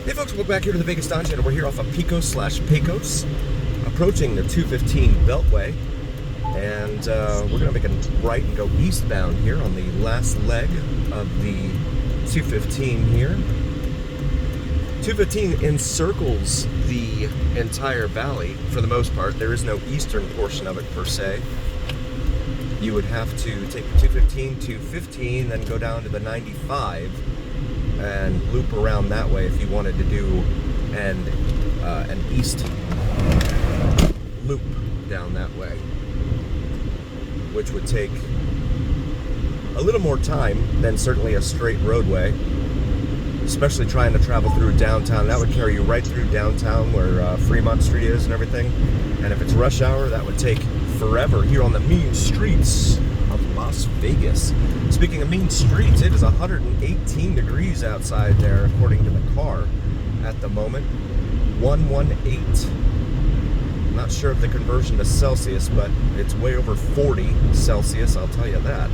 Hey folks, welcome back here to the Vegas Dawn Channel. We're here off of Pecos, approaching the 215 Beltway, and we're going to make a right and go eastbound here on the last leg of the 215 here. 215 encircles the entire valley for the most part. There is no eastern portion of it per se. You would have to take the 215 to 15, then go down to the 95 and loop around that way if you wanted to do an east loop down that way, which would take a little more time than certainly a straight roadway, especially trying to travel through downtown. That would carry you right through downtown where Fremont Street is and everything, and if it's rush hour, that would take forever here on the mean streets of Las Vegas. Speaking of mean streets, it is 118 degrees outside there according to the car at the moment. 118. I'm not sure of the conversion to Celsius, but it's way over 40 Celsius, I'll tell you that.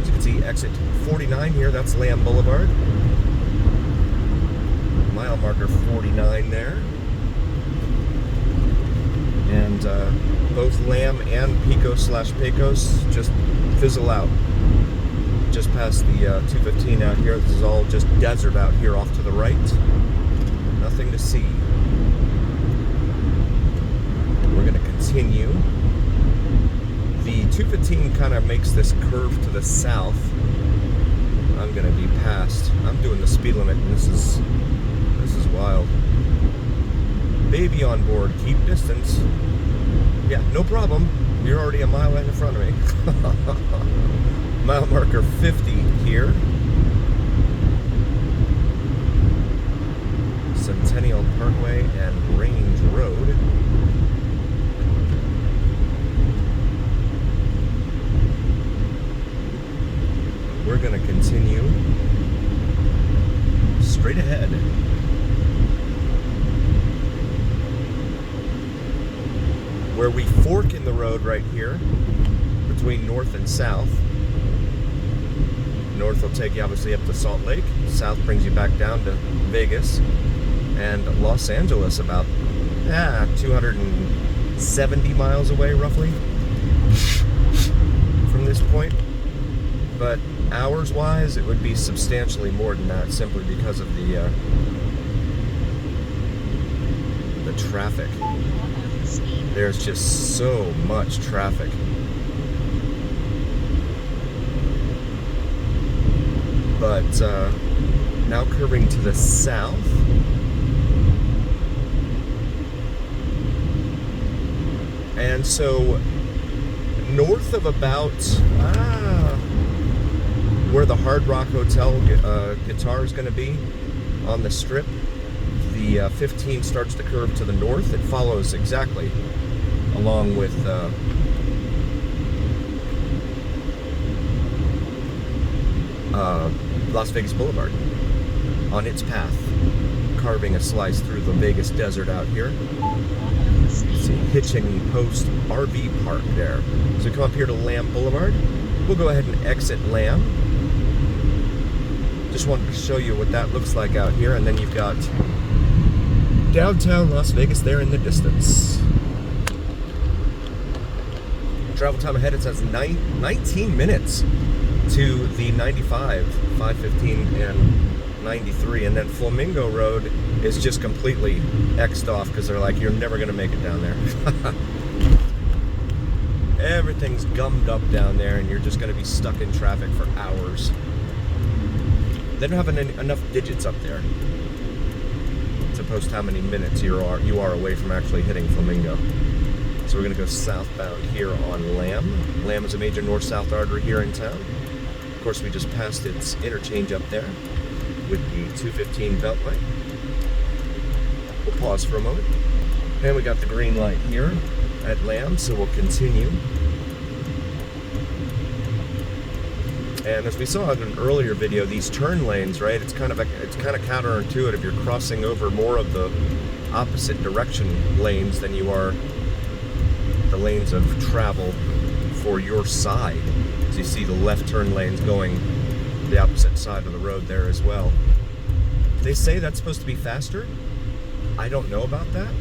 As you can see, exit 49 here, that's Lamb Boulevard. Mile marker 49 there. And both Lamb and Pecos just fizzle out. Just past the 215 out here. This is all just desert out here off to the right. Nothing to see. We're going to continue. The 215 kind of makes this curve to the south. I'm going to be past. I'm doing the speed limit, and this is wild. Baby on board, keep distance. Yeah, no problem. You're already a mile in front of me. Mile marker 50 here. Centennial Parkway and Range Road. We're going to continue straight ahead. Where we fork in the road right here between north and south. North will take you obviously up to Salt Lake. South brings you back down to Vegas and Los Angeles, about 270 miles away roughly from this point. But hours wise it would be substantially more than that, simply because of the traffic. There's just so much traffic. But now curving to the south. And so north of about where the Hard Rock Hotel guitar is going to be on the strip, the 15 starts to curve to the north. It follows exactly along with Las Vegas Boulevard on its path, carving a slice through the Vegas desert out here. See, Hitching Post RV Park there. So we come up here to Lamb Boulevard. We'll go ahead and exit Lamb. Just wanted to show you what that looks like out here, and then you've got downtown Las Vegas there in the distance. Travel time ahead, it says 19 minutes to the 95, 515 and 93, and then Flamingo Road is just completely X'd off because they're like, you're never going to make it down there. Everything's gummed up down there, and you're just going to be stuck in traffic for hours. They don't have enough digits up there to post how many minutes you are away from actually hitting Flamingo. So we're going to go southbound here on Lamb. Lamb is a major north-south artery here in town. Of course, we just passed its interchange up there with the 215 Beltway. We'll pause for a moment. And we got the green light here at Lamb, so we'll continue. And as we saw in an earlier video, these turn lanes, right? It's kind of counterintuitive. You're crossing over more of the opposite direction lanes than you are the lanes of travel for your side. As you see the left turn lanes going the opposite side of the road there as well. They say that's supposed to be faster. I don't know about that.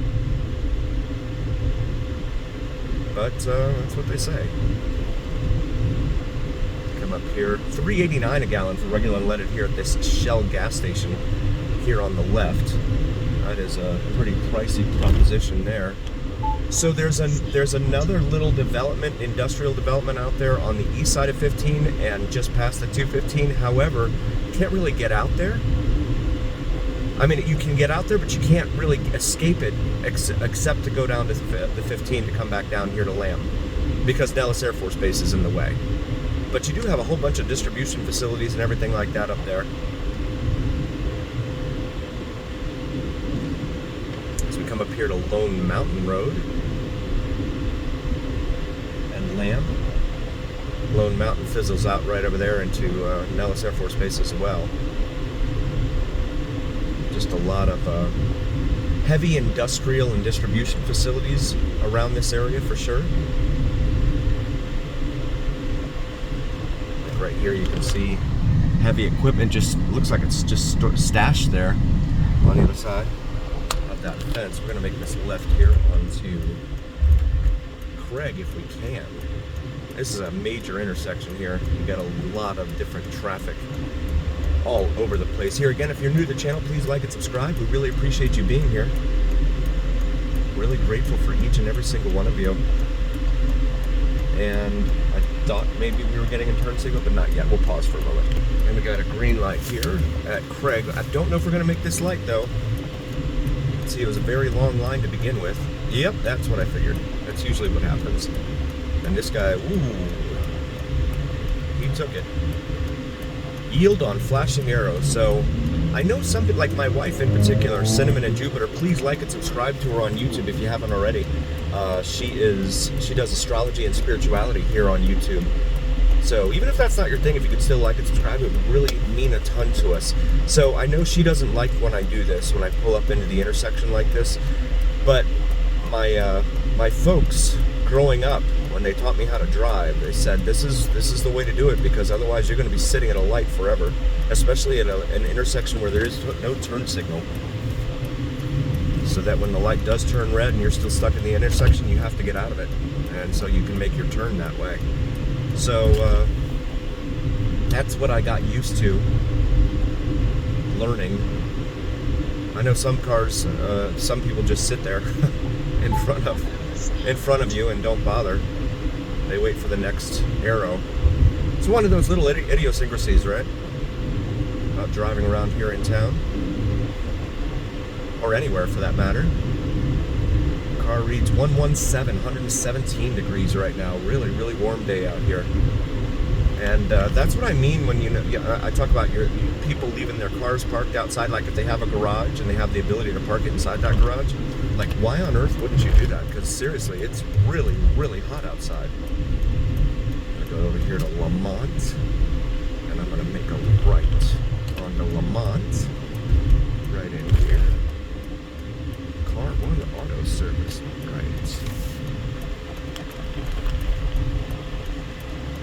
But that's what they say. Come up here. $3.89 a gallon for regular unleaded here at this Shell gas station here on the left. That is a pretty pricey proposition there. So there's another little development, industrial development out there on the east side of 15 and just past the 215. However, you can't really get out there. I mean, you can get out there, but you can't really escape it except to go down to the 15 to come back down here to Lamb, because Nellis Air Force Base is in the way. But you do have a whole bunch of distribution facilities and everything like that up there. As we come up here to Lone Mountain Road and Lamb. Lone Mountain fizzles out right over there into Nellis Air Force Base as well. Just a lot of heavy industrial and distribution facilities around this area for sure. Like right here you can see heavy equipment just looks like it's just stashed there on the other side of that fence. We're going to make this left here onto Craig if we can. This is a major intersection here. You got a lot of different traffic all over the place. Here again, if you're new to the channel, please like and subscribe. We really appreciate you being here. Really grateful for each and every single one of you. And I thought maybe we were getting a turn signal, but not yet. We'll pause for a moment. And we got a green light here at Craig. I don't know if we're going to make this light though. See, it was a very long line to begin with. Yep, that's what I figured. That's usually what happens. And this guy, ooh, he took it. Yield on flashing arrows. So I know something like my wife in particular, Cinnamon and Jupiter. Please like and subscribe to her on YouTube if you haven't already. She does astrology and spirituality here on YouTube. So even if that's not your thing, if you could still like and subscribe, it would really mean a ton to us. So I know she doesn't like when I do this, when I pull up into the intersection like this. But my folks growing up, when they taught me how to drive, they said this is the way to do it, because otherwise you're going to be sitting at a light forever, especially at an intersection where there is no turn signal. So that when the light does turn red and you're still stuck in the intersection, you have to get out of it, and so you can make your turn that way. So that's what I got used to learning. I know some cars, some people just sit there in front of you and don't bother. They wait for the next arrow. It's one of those little idiosyncrasies, right? About driving around here in town. Or anywhere for that matter. Car reads 117 degrees right now. Really, really warm day out here. And that's what I mean when I talk about your people leaving their cars parked outside. Like if they have a garage and they have the ability to park it inside that garage, like why on earth wouldn't you do that? Because seriously, it's really, really hot outside. I'm gonna go over here to Lamont, and I'm gonna make a right onto Lamont, right in here. Car One Auto Service, right.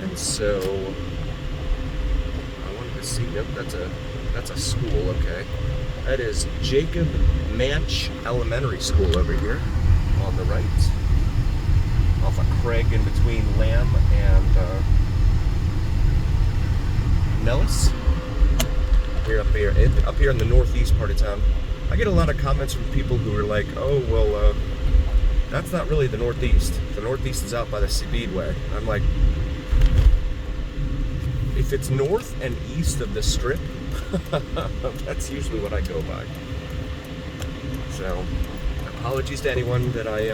And so I wanted to see. Yep, that's a school. Okay, that is Jacob Manch Elementary School over here on the right, off of Craig, in between Lamb and Nellis. Up here in the northeast part of town. I get a lot of comments from people who are like, "Oh, well, that's not really the northeast. The northeast is out by the Speedway." I'm like, if it's north and east of the strip, that's usually what I go by. So, apologies to anyone that I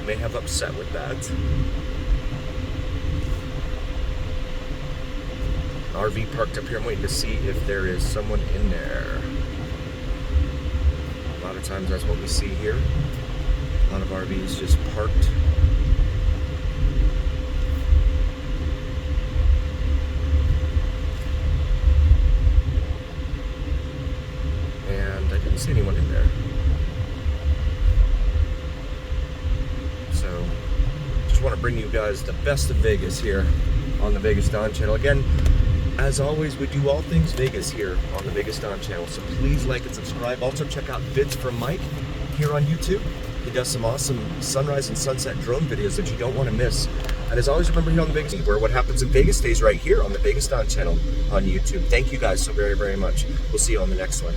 may have upset with that. RV parked up here. I'm waiting to see if there is someone in there. A lot of times that's what we see here. A lot of RVs just parked. And I didn't see anyone in there. So, just want to bring you guys the best of Vegas here on the Vegas Don channel. Again, As always, we do all things Vegas here on the Vegas Don channel, so please like and subscribe. Also, check out vids from Mike here on YouTube. He does some awesome sunrise and sunset drone videos that you don't want to miss. And as always, remember here on the Vegas, where what happens in Vegas stays right here on the Vegas Don channel on YouTube. Thank you guys so very, very much. We'll see you on the next one.